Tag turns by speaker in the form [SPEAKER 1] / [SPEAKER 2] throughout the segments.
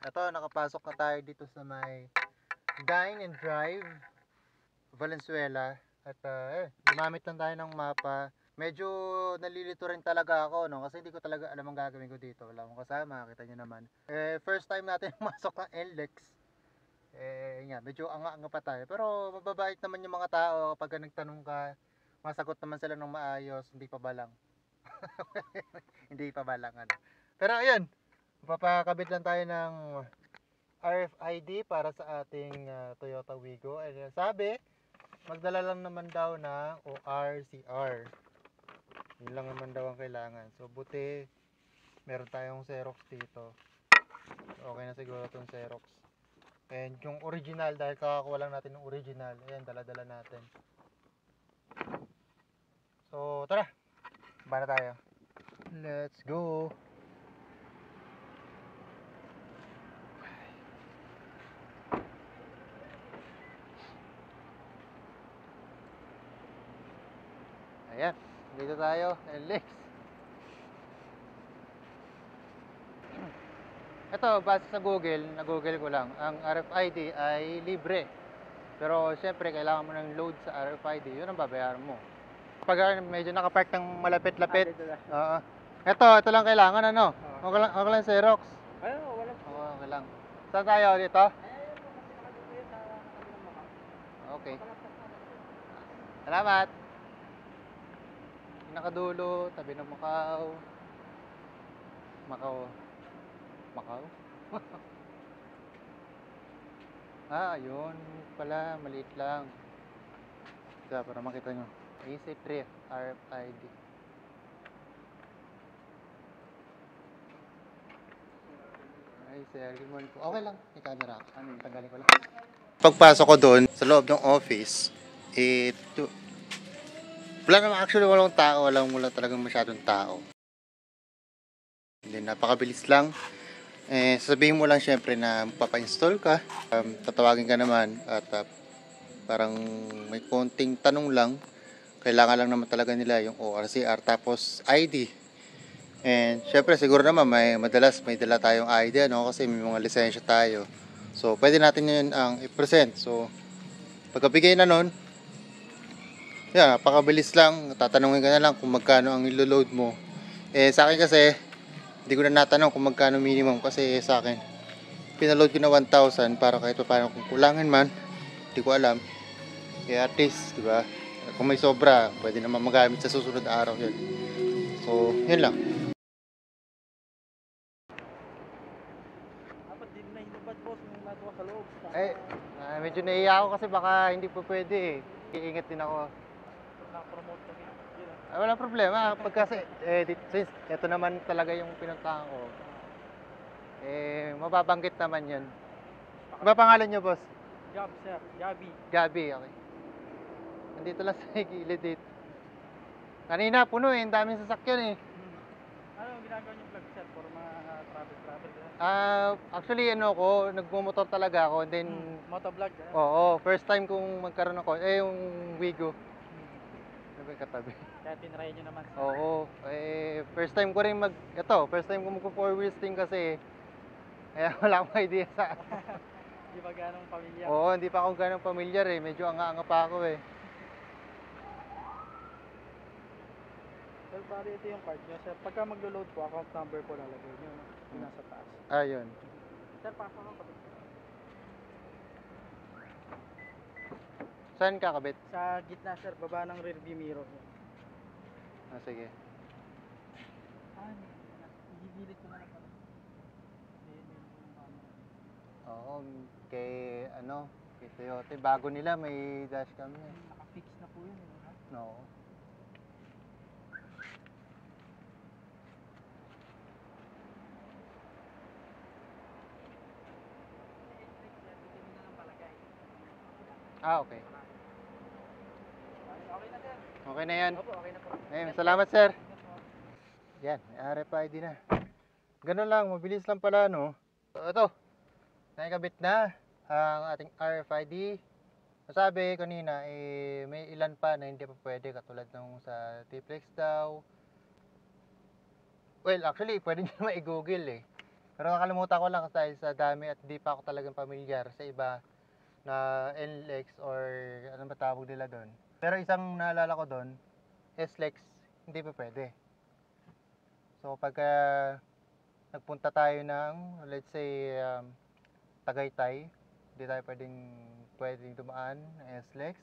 [SPEAKER 1] Ito, nakapasok na tayo dito sa may Dine and Drive, Valenzuela. At gumamit lang tayo ng mapa. Medyo nalilito rin talaga ako, no? Kasi hindi ko talaga alam ang gagawin ko dito. Wala akong kasama, kita nyo naman. First time natin masok ng NLEX. Nga, medyo anga-anga pa tayo. Pero mababait naman yung mga tao kapag nagtanong ka. Masagot naman sila ng maayos, hindi pa balang. Hindi pa balang, ano. Pero ayun, papakabit lang tayo ng RFID para sa ating Toyota Wigo. And sabi, magdala lang naman daw ng ORCR. Yun lang naman daw ang kailangan. So buti meron tayong Xerox dito. So, okay na siguro itong Xerox. And yung original, dahil kakakuha lang natin ng original, ayan, dala-dala natin. So tara, baba na tayo. Let's go! Ayan, dito tayo, NLEX. Ito, base sa Google, na-google ko lang, ang RFID ay libre. Pero syempre, kailangan mo ng load sa RFID, yun ang babayaran mo. Pag medyo nakapark ng malapit-lapit. Oo. Ito lang kailangan, ano? Okay lang Xerox.
[SPEAKER 2] Wala.
[SPEAKER 1] Okay lang. Saan tayo dito? Okay. Salamat. Nakadulo, tabi ng Macau. Macau? Ayun pala, maliit lang. Kaya para makita nyo. Easy Trip, RFID. Ay, ceremony ko. Okay lang, may camera ako. Tanggalin ko lang. Pagpasok ko doon, sa loob ng office, wala naman actually, walang tao. Wala talagang masyadong tao. Hindi, napakabilis lang. Sasabihin mo lang syempre na papa-install ka. Tatawagin ka naman at parang may konting tanong lang. Kailangan lang naman talaga nila yung ORCR tapos ID. And syempre siguro naman madalas may dala tayong ID, ano, kasi may mga lisensya tayo. So pwede natin yun ang i-present. So pagkabigay na nun, yan, napakabilis lang. Tatanungin ka na lang kung magkano ang ilo-load mo. Sa akin kasi, hindi ko na natanong kung magkano minimum kasi sa akin, pinaload ko na 1,000 para kahit paano kung kulangan man, hindi ko alam. Kaya at least, di ba? Kung may sobra, pwede naman magamit sa susunod na araw yun. So, yun lang.
[SPEAKER 2] Dapat din na hinubad boss yung nagawa sa loob.
[SPEAKER 1] Medyo naiya ako kasi baka hindi po pwede eh. Iingat din ako.
[SPEAKER 2] Na-promote kami.
[SPEAKER 1] Walang problema. Pagkasi, since ito naman talaga yung pinuntahan ko, mababanggit naman yun. Ano ba pangalan nyo, boss?
[SPEAKER 2] Job sir, Gabi.
[SPEAKER 1] Gabi, okay. Nandito lang sa gilid dito. Kanina, puno eh. Ang daming sasakyan eh.
[SPEAKER 2] Ano ang ginagawa niyong vlog sir for mga travel?
[SPEAKER 1] Actually, nagmumotor talaga ako. And then,
[SPEAKER 2] Motovlog?
[SPEAKER 1] oo, first time kong magkaroon ako, yung Wigo. Sabi katabi.
[SPEAKER 2] Kaya tinry niyo naman.
[SPEAKER 1] Oo, first time ko rin first time ko mag-4 wheels din kasi. Kaya wala akong idea sa
[SPEAKER 2] Hindi pa ganong pamilya.
[SPEAKER 1] Oo, hindi pa ako ganong pamilyar eh. Medyo anga-anga pa ako eh.
[SPEAKER 2] Sir, bali ito yung card niyo sir. Pagka maglo-load po, account number po lalagay niyo. Yung nasa taas.
[SPEAKER 1] Ayun.
[SPEAKER 2] Sir, pasok ako.
[SPEAKER 1] Saan kakabit?
[SPEAKER 2] Sa gitna sir, baba ng rearview mirror.
[SPEAKER 1] Sige.
[SPEAKER 2] Igigilid ko na lang pala.
[SPEAKER 1] Oo, kay Toyota. Bago nila may dashcam na eh.
[SPEAKER 2] Naka-fix na po yun.
[SPEAKER 1] No. Okay.
[SPEAKER 2] Okay na sir.
[SPEAKER 1] Okay na yan.
[SPEAKER 2] Opo, okay na po.
[SPEAKER 1] Salamat sir. Yan, may RFID na. Ganun lang, mabilis lang pala, no? So, ito, nakikabit na ang ating RFID. Sabi kanina, may ilan pa na hindi pa pwede, katulad nung sa T-Flex daw. Well, actually, pwede nyo naman i-google eh. Pero nakalimutan ko lang dahil sa dami at di pa ako talagang pamilyar sa iba na NLEX or ano ba tawag nila doon. Pero isang naalala ko doon, SLEX, hindi pa pwede. So pagka nagpunta tayo ng, let's say, Tagaytay, hindi tayo pwedeng dumaan ng SLEX.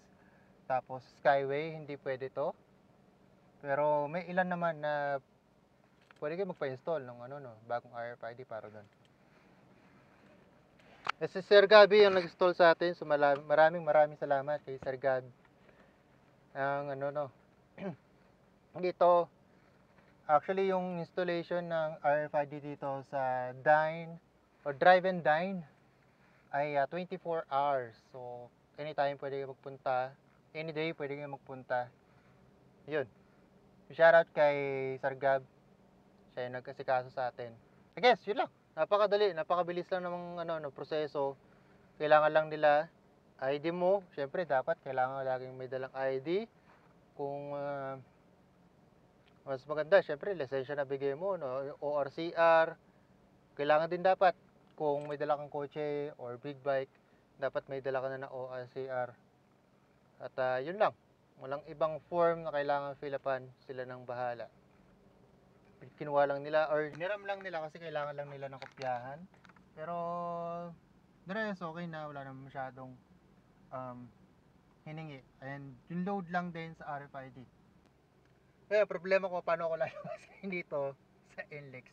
[SPEAKER 1] Tapos Skyway, hindi pwede to. Pero may ilan naman na pwede kayo magpa-install ng bagong RFID para doon. Si Sir Gabi yung nag-install sa atin. So maraming salamat kay Sir Gab. Ang dito, actually yung installation ng RFID dito sa Dine or Drive and Dine ay 24 hours. So anytime pwede kayo magpunta. Any day pwede kayo magpunta. Yun. Shoutout kay Sir Gab. Siya yung nag-asikaso sa atin. I guess, yun lang. Napakadali, napakabilis lang ng proseso. Kailangan lang nila ID mo. Siyempre, dapat kailangan laging may dalang ID. Kung mas maganda, siyempre, lisensya na bigay mo, no? ORCR. Kailangan din dapat, kung may dala kang kotse or big bike, dapat may dala ka na ng ORCR. At yun lang. Walang ibang form na kailangan fill upan. Sila nang bahala. Kinuha lang nila or niram lang nila kasi kailangan lang nila ng kopyahan. Pero the rest okay na, wala naman masyadong hiningi. And yung load lang din sa RFID. Kaya problema ko paano ko lalabasin dito sa NLEX.